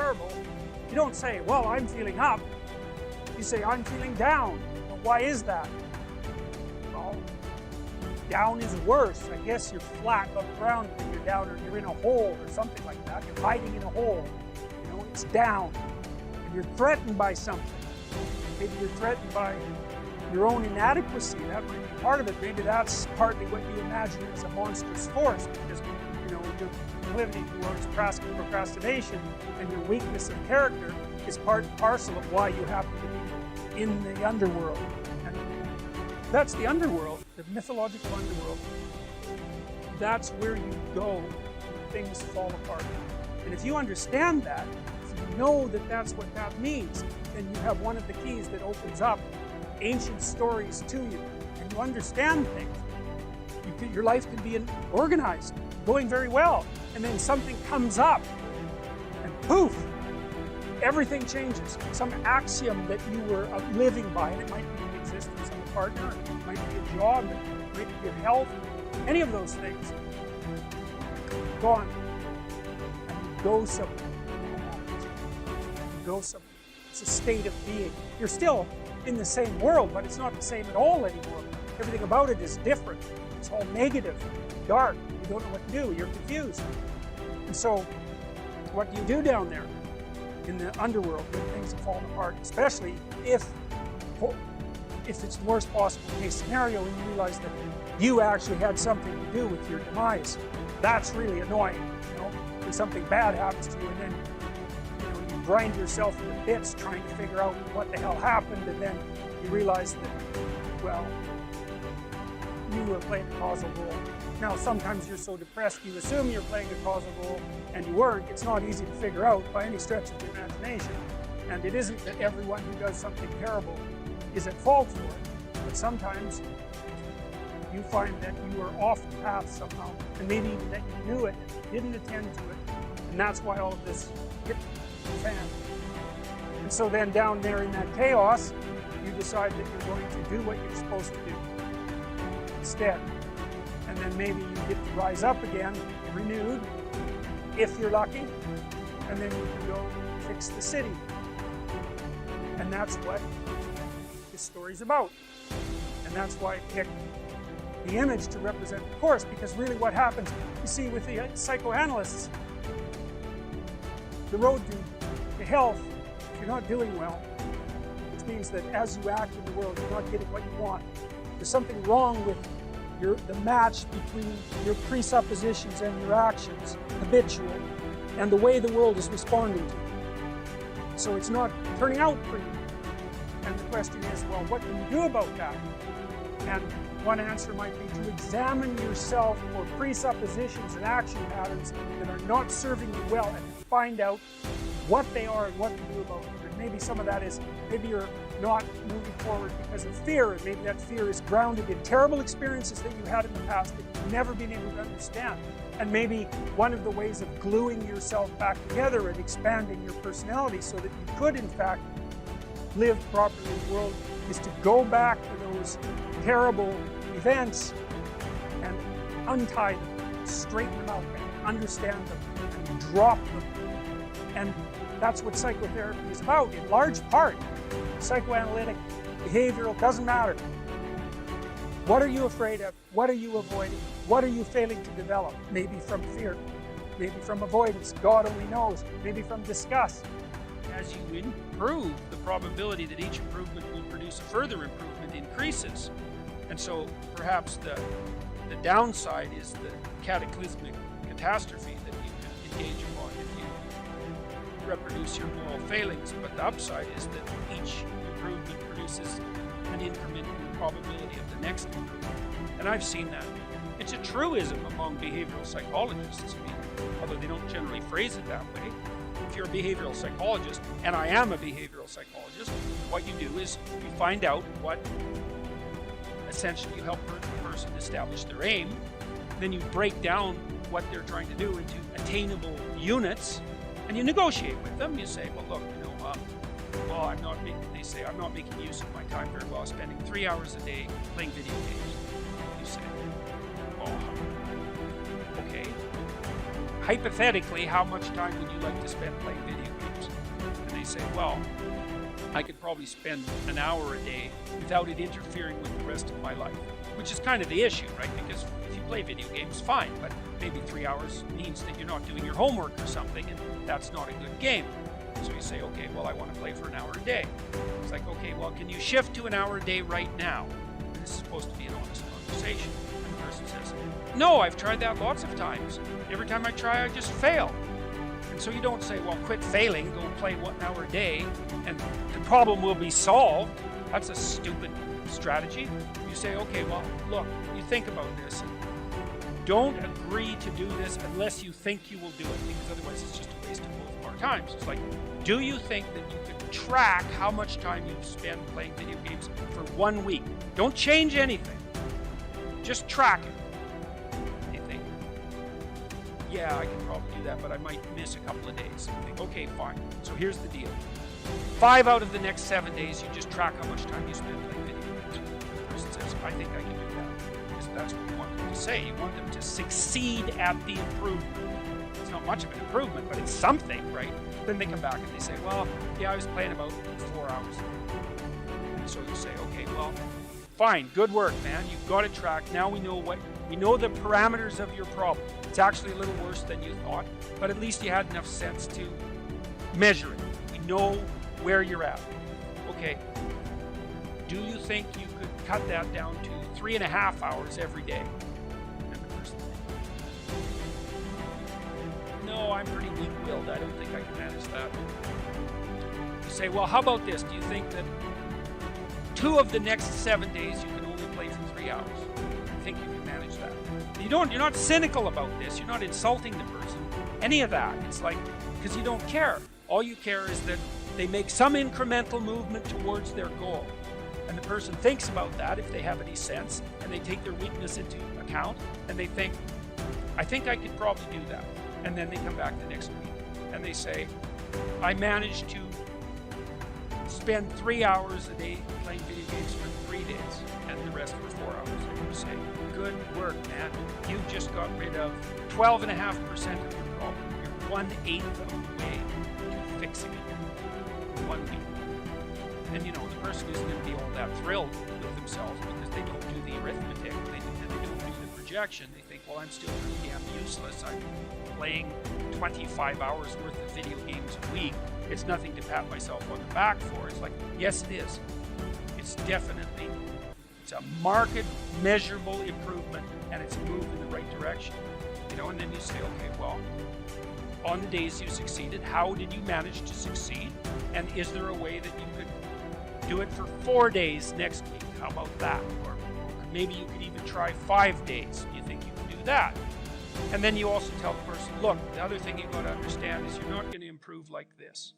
terrible, you don't say, well, I'm feeling up. You say, I'm feeling down. Well, why is that? Well, down is worse. I guess you're flat on the ground when you're down, or you're in a hole or something like that. You're hiding in a hole. You know, it's down. And you're threatened by something. Maybe you're threatened by your own inadequacy. That might be part of it. Maybe that's partly what you imagine as a monstrous force, because, you know, your proclivity towards procrastination and your weakness of character is part and parcel of why you happen to be in the underworld. And that's the underworld, the mythological underworld. That's where you go when things fall apart. And if you understand that, if you know that that's what that means, then you have one of the keys that opens up ancient stories to you, and you understand things. Your life can be organized, going very well, and then something comes up, and poof, everything changes. Some axiom that you were living by, and it might be the existence of a partner, it might be a job, it might be good health, any of those things, gone, and you go somewhere. You go somewhere. It's a state of being. You're still in the same world, but it's not the same at all anymore. Everything about it is different. It's all negative, dark. You don't know what to do. You're confused. And so, what do you do down there in the underworld when things have fallen apart? Especially if it's the worst possible case scenario and you realize that you actually had something to do with your demise. That's really annoying. You know, when something bad happens to you, and then you grind yourself into bits trying to figure out what the hell happened, and then you realize that, well, you were playing a causal role. Now, sometimes you're so depressed you assume you're playing a causal role, and you weren't. It's not easy to figure out by any stretch of the imagination. And it isn't that everyone who does something terrible is at fault for it, but sometimes you find that you are off the path somehow, and maybe even that you knew it, didn't attend to it, and that's why all of this hit the fan. And so then down there in that chaos, you decide that you're going to do what you're supposed to do instead. And then maybe you get to rise up again, renewed, if you're lucky, and then you can go fix the city. And that's what this story's about. And that's why I picked the image to represent the course, because really what happens, you see, with the psychoanalysts, the road to health, if you're not doing well, which means that as you act in the world, you're not getting what you want. There's something wrong with the match between your presuppositions and your actions, habitual, and the way the world is responding to you. So it's not turning out for you. And the question is, well, what can you do about that? And one answer might be to examine yourself for presuppositions and action patterns that are not serving you well, and find out what they are and what to do about them. And maybe some of that is, maybe you're not moving forward because of fear, and maybe that fear is grounded in terrible experiences that you had in the past that you've never been able to understand. And maybe one of the ways of gluing yourself back together and expanding your personality so that you could, in fact, live properly in the world is to go back to those terrible events and untie them, straighten them out, and understand them, and drop them. And that's what psychotherapy is about, in large part. Psychoanalytic, behavioral, doesn't matter. What are you afraid of? What are you avoiding? What are you failing to develop? Maybe from fear, maybe from avoidance, God only knows, maybe from disgust. As you improve, the probability that each improvement will produce a further improvement increases. And so perhaps the downside is the cataclysmic catastrophe that you can engage upon if you reproduce your moral failings. But the upside is that each improvement produces an increment in the probability of the next improvement. And I've seen that. It's a truism among behavioral psychologists. I mean, although they don't generally phrase it that way. If you're a behavioral psychologist, and I am a behavioral psychologist, what you do is you find out what, essentially you help the person establish their aim, then you break down what they're trying to do into attainable units, and you negotiate with them. You say, well, look, they say, I'm not making use of my time very well, spending 3 hours a day playing video games. You say, oh, okay. Hypothetically, how much time would you like to spend playing video games? say, well, I could probably spend an hour a day without it interfering with the rest of my life, which is kind of the issue, right? Because if you play video games, fine, but maybe 3 hours means that you're not doing your homework or something, and that's not a good game. So you say, okay, well, I want to play for an hour a day. It's like, okay, well, can you shift to an hour a day right now? And this is supposed to be an honest conversation. And the person says, no, I've tried that lots of times. Every time I try, I just fail. And so you don't say, well, quit failing, go play 1 hour a day, and the problem will be solved. That's a stupid strategy. You say, okay, well, look, you think about this, and don't agree to do this unless you think you will do it, because otherwise it's just a waste of both of our times. It's like, do you think that you could track how much time you spend playing video games for 1 week? Don't change anything. Just track it. You think, yeah, I can probably do that, but I might miss a couple of days. You think, okay, fine. So here's the deal. 5 out of the next 7 days, you just track how much time you spend playing video games. And the person says, I think I can do that. Because that's what you want them to say. You want them to succeed at the improvement. It's not much of an improvement, but it's something, right? Then they come back and they say, well, yeah, I was playing about 4 hours. And so you say, okay, well, fine, good work, man. You've got it tracked. Now we know the parameters of your problem. It's actually a little worse than you thought, but at least you had enough sense to measure it. We know where you're at. Okay. Do you think you could cut that down to 3.5 hours every day? And the person says, no, I'm pretty weak-willed. I don't think I can manage that. You say, well, how about this? Do you think that 2 of the next 7 days you can only play for 3 hours? I think you can manage that. You're not cynical about this. You're not insulting the person. Any of that. It's like, because you don't care. All you care is that they make some incremental movement towards their goal. And the person thinks about that, if they have any sense, and they take their weakness into account, and they think, I think I could probably do that. And then they come back the next week, and they say, I managed to spend 3 hours a day playing video games for 3 days, and the rest were 4 hours. And you say, good work, man. You just got rid of 12.5% of your problem. You're 1/8 of the way to fixing it in 1 week. And the person isn't going to be all that thrilled with themselves because they don't do the arithmetic, they don't do the projection. They think, well, I'm still pretty damn useless. I'm playing 25 hours worth of video games a week. It's nothing to pat myself on the back for. It's like, yes, it is. It's a marked, measurable improvement, and it's a move in the right direction. And then you say, okay, well, on the days you succeeded, how did you manage to succeed? And is there a way that you could do it for 4 days next week? How about that? Or maybe you could even try 5 days. Do you think you can do that? And then you also tell the person, look, the other thing you've got to understand is you're not going to improve like this.